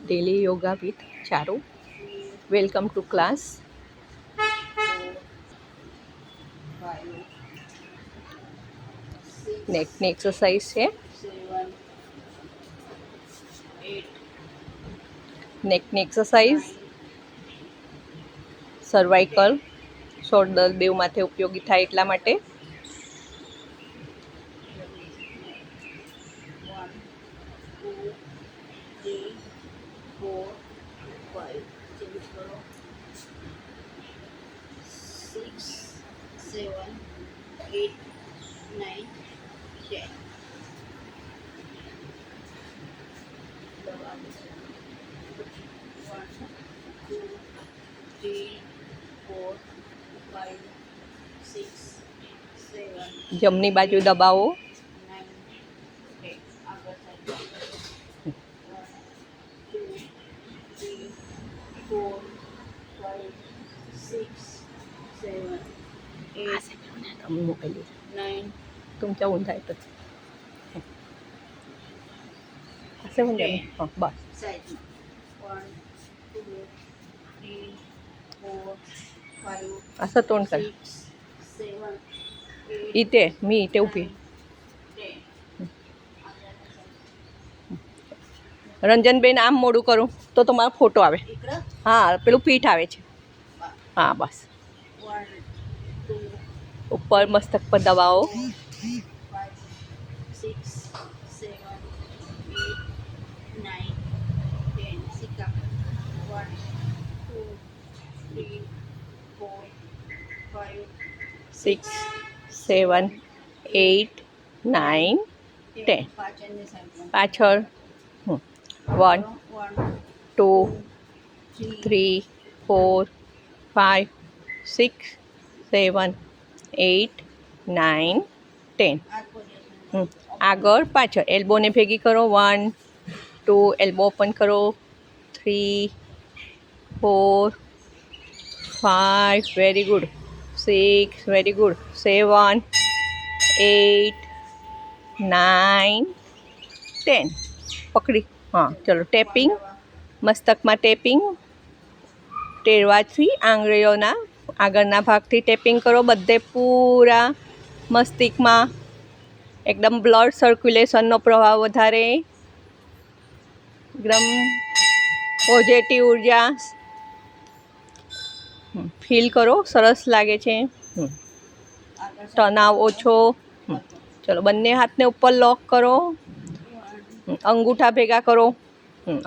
Daily yoga with Charu. Welcome to class. નેકની exercise છે. નેકની એક્સરસાઇઝ સર્વાઇકલ શોલ્ડર બેવ માથે ઉપયોગી થાય એટલા માટે. જમણી બાજુ દબાવો. तुमच्या ऊन जायचं असं म्हणजे हां बस. असं तोंड कर. इथे मी इथे उभी. રંજનબેન આમ મોડું કરું તો તમારો ફોટો આવે. હા પેલું પીઠ આવે છે. હા બસ. ઉપર મસ્તક પર દબાવો. સિક્સ 7 8 9 10 પાછળ 1 2 3 4 5 6 7 8 9 10. આગળ પાછળ એલ્બોને ભેગી કરો. 1 2 એલ્બો ઓપન કરો. 3 4 5 વેરી ગુડ. 6 very good. 7 8 9 10 પકડી. હા ચલો ટેપિંગ. મસ્તકમાં ટેપિંગ. ટેરવાથી આંગળીઓના આગળના ભાગથી ટેપિંગ કરો. બધે પૂરા મસ્તિષ્કમાં એકદમ બ્લડ સર્ક્યુલેશનનો પ્રભાવ વધારે. એકદમ પોઝિટિવ ઉર્જા ફીલ કરો. સરસ લાગે છે. તણાવ ઓછો. ચલો બંને હાથને ઉપર લોક કરો. અંગૂઠા ભેગા કરો.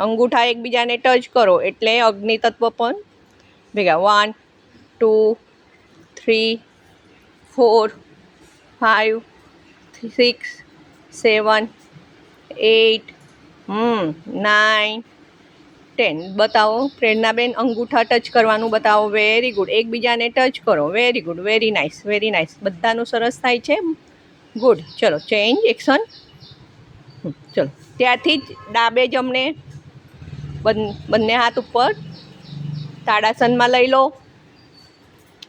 અંગૂઠા એકબીજાને ટચ કરો એટલે અગ્નિ તત્વ પણ ભેગા. 1 2 3 4 5 6 7 8 9 10 બતાવો. પ્રેરણાબેન અંગૂઠા ટચ કરવાનું બતાવો. Very good. એકબીજાને ટચ કરો. Very good. Very nice. Very nice. બધાનું સરસ થાય છે. ગુડ. ચલો ચેન્જ એક્શન. ચલો ત્યારથી જ ડાબે જમણે બંને હાથ ઉપર તાડાસનમાં લઈ લો.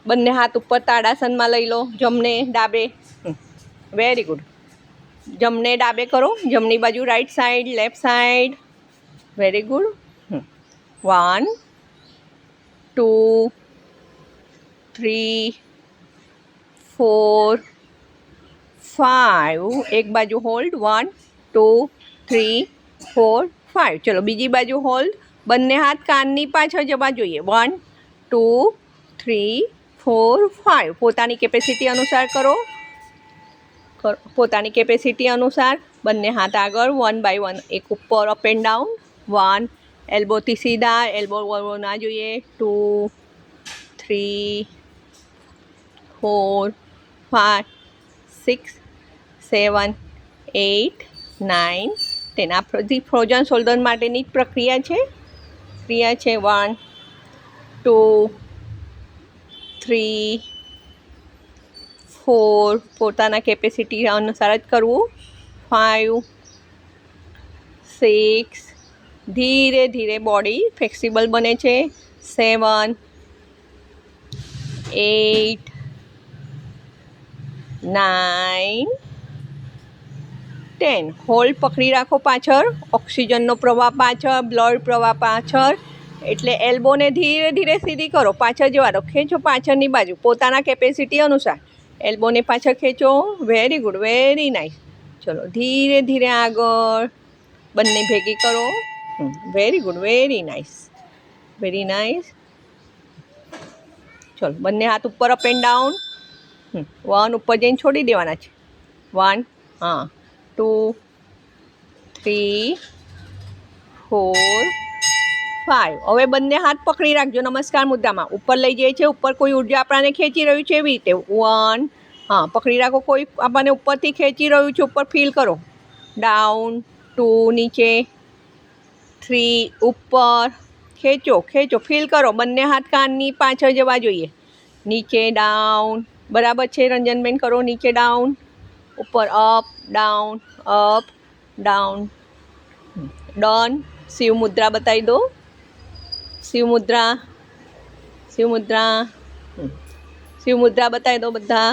બંને હાથ ઉપર તાડાસનમાં લઈ લો. જમણે ડાબે. Very good. જમણે ડાબે કરો. જમણી બાજુ right side left side. Very good. 1 2 3 4 5 એક બાજુ હોલ્ડ. 1 2 3 4 5 ચલો બીજી બાજુ હોલ્ડ. બંને હાથ કાનની પાછળ જવા જોઈએ. 1 2 3 4 5 પોતાની કેપેસિટી અનુસાર કરો. પોતાની કેપેસિટી અનુસાર બંને હાથ આગળ. 1 બાય 1 એક ઉપર અપ એન્ડ ડાઉન. 1 એલ્બોથી સીધા. એલ્બો ના જોઈએ. 2 3 4 5 6 7 8 9 10 આ બધી ફ્રોઝન શોલ્ડર માટેની જ પ્રક્રિયા છે. 1 2 3 4 પોતાના કેપેસિટી અનુસાર જ કરવું. 5 6 ધીરે ધીરે બોડી ફ્લેક્સિબલ બને છે. 7 8 9 10 હોલ્ડ પકડી રાખો પાછળ, ઓક્સિજનનો પ્રવાહ પાછળ, બ્લડ પ્રવાહ પાછળ, એટલે એલ્બોને ધીરે ધીરે સીધી કરો, પાછળ જવાનો, ખેંચો પાછળની બાજુ પોતાના કેપેસિટી અનુસાર, એલ્બોને પાછળ ખેંચો, વેરી ગુડ, વેરી નાઇસ. ચલો ધીરે ધીરે આગળ, બંને ભેગી કરો, very good, very nice, very nice. ચલો બંને હાથ ઉપર, અપ એન્ડ ડાઉન, 1 ઉપર જઈને છોડી દેવાના છે, 1, હા, 2, 3, 4, 5. હવે બંને હાથ પકડી રાખજો નમસ્કાર મુદ્રામાં, ઉપર લઈ જાય છે, ઉપર કોઈ ઉર્જા આપણને ખેંચી રહ્યું છે એવી રીતે, 1, હા પકડી રાખો, કોઈ આપણને ઉપરથી ખેંચી રહ્યું છે, ઉપર ફીલ કરો, ડાઉન, 2 નીચે, 3 ઉપર, ખેંચો ખેંચો, ફીલ કરો, બંને હાથ કાનની પાછળ જવા જોઈએ, નીચે ડાઉન, બરાબર છે રંજનબેન, કરો નીચે ડાઉન, ઉપર up down, up down, done. Shiv mudra બતાવી દો, શિવ મુદ્રા, શિવ મુદ્રા, શિવ મુદ્રા બતાવી દો બધા.